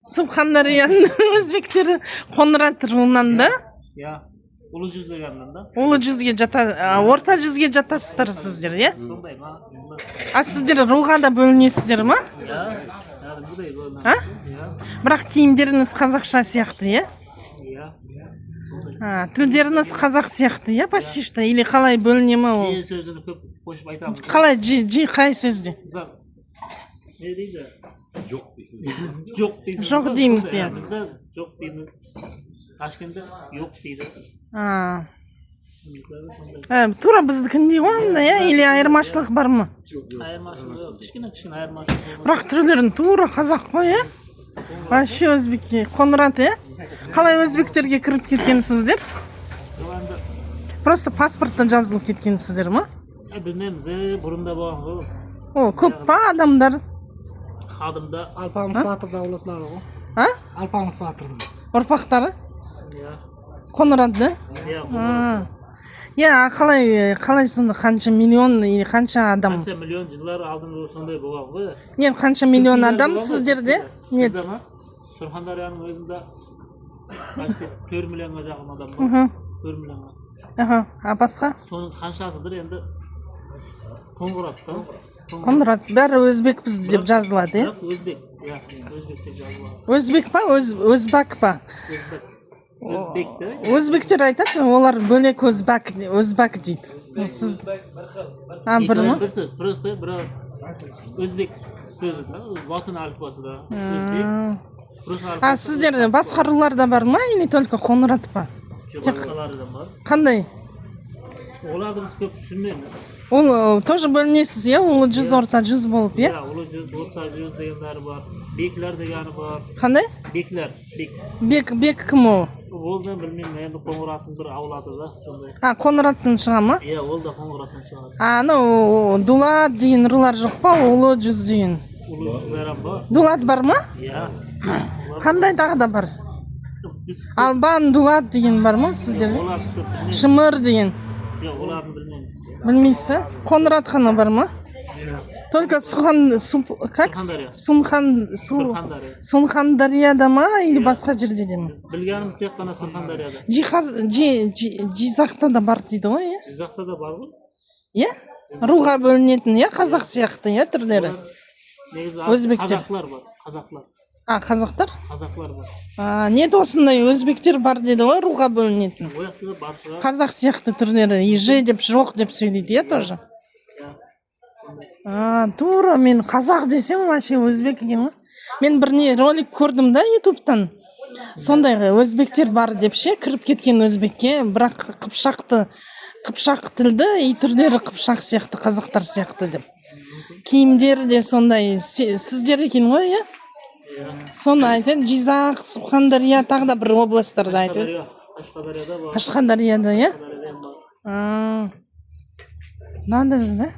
Surxondaryoning o'zbekchari Qonrat ruынан da? Ya, ulu жүз degandan da. Ulu жүзге орта жүзге жатасыздар сіздер, иә? Сондай ма? А сіздер руға да бөлінесіздер ма? Ya, buday bölünə. А? Ya, Бірақ киімдеріңіз қазақша сияқты, иә? ya. Тілдеріңіз қазақ сияқты, иә, почти что? Или қалай бөліне ма ол? Жи сөзін көп қосып айтамыз. Қалай жи қай сөзде? Қыздар, не дейді? Жоқ дейсіз. Жоқ дейсіз. Жоқ дейміз, иә. Бізде жоқ дейміз. Ташкентте жоқ дейді. Тура біздікіндей ғой анда, иә? Или айырмашылық бар ма? Айырмашылығы жоқ. Кішкене айырмашылығы. Бірақ түрлерін тура қазақ қой, иә? Вообще өзбекке, Қоңырат, иә? Қалай өзбектерге кіріп кеткенсіздер? Просто паспортта жазылып кеткенсіздер ма? Білмейміз, бұрында болған ғой. О, көп па адамдар? Қадымда Alpamız Batır'da avlatlar o. А? Alpamız Batır'da. Ұрпақтары? Ya, Қоңырат, да? ya, Иә, қалай сонда қанша миллион, қанша адам? қанша миллион жылдар алдын сондай болған ғой. Нет, қанша миллион адам сіздерде? Нет. Сізде ма? Surxondaryoның өзінде почти 4 миллионға жақын адам бар. 4 миллионға. А басқа? Соның қаншасыдыр енді Қоңырат та. Қоңырат, бәрі өзбекпіз деп жазылады, иә? Өзбек, иә, өзбек деп жазылады. Өзбек па, өзбек па? Өзбек. Өзбек те. Өзбектер айтады, олар бөлек өзбек дейді. Сіз... бір ма? Бір сөз, просто бір өзбек сөзі да, латын әліпбасы да. Өзбек. Сіздер басқа рулар да бар ма, или только Қоңырат па? Басқалары да бар. Қандай? Оларды біз көп түсінмейміз. Ол тоже бөлінесіз, иә? Улы жүз, орта жүз болып, иә? Иә, улы жүз, орта жүз дегендері бар. Беклер дегені бар. Қандай? Беклер, бек. Бек кім ол? Ол да білмеймін, енді Қоңыраттың бір аулаты да, сондай. Қоңыраттың шыға ма? Иә, ол да Қоңыраттың шығады. Анау Дулат деген рулар жоқ па, улы жүз деген? Улы жүздерім бар. Дулат бар ма? Иә. Қандай тағы да бар? Біз Албан, Дулат деген бар ма сіздерде? оларды көп білмейміз. Шымыр деген? Жоқ, оларды білмейміз. Білмейсіз? Қоңырат қана бар ма? Только Сунхандарияда ма, или басқа жерде де ма? Білгеніміз тек қана Surxondaryoда. Жизақта да бар дейді ғой, иә? Жизақта да бар ғой. Иә? Руға бөлінетін, иә? Қазақ сияқты, иә, түрлері? Өзбектер. Қазақтар бар, қазақтар. Қазақтар? Қазақтар бар. Нет, осындай өзбектер бар деді ғой, руға бөлінетін. Ояқта да бар шығар. Қазақ сияқты түрлері, еже деп, жоқ деп сөйлейді, иә, тоже? Тура, мен қазақ десем, вообще өзбек екен ғой. Мен бірне ролик көрдім да, ютубтан. Сондай өзбектер бар деп ше, кіріп кеткен өзбекке, бірақ қыпшақ тілді, и түрлері қыпшақ сияқты, қазақтар сияқты деп. Киімдері де сондай, сіздер екен ғой, иә? Соны айтады, Жизақ, Surxondaryo, тағы да бір областарда айтады. Қашқадарияда бар. Қашқадарияда, иә? Қашқадарияда бар. Надо же, да?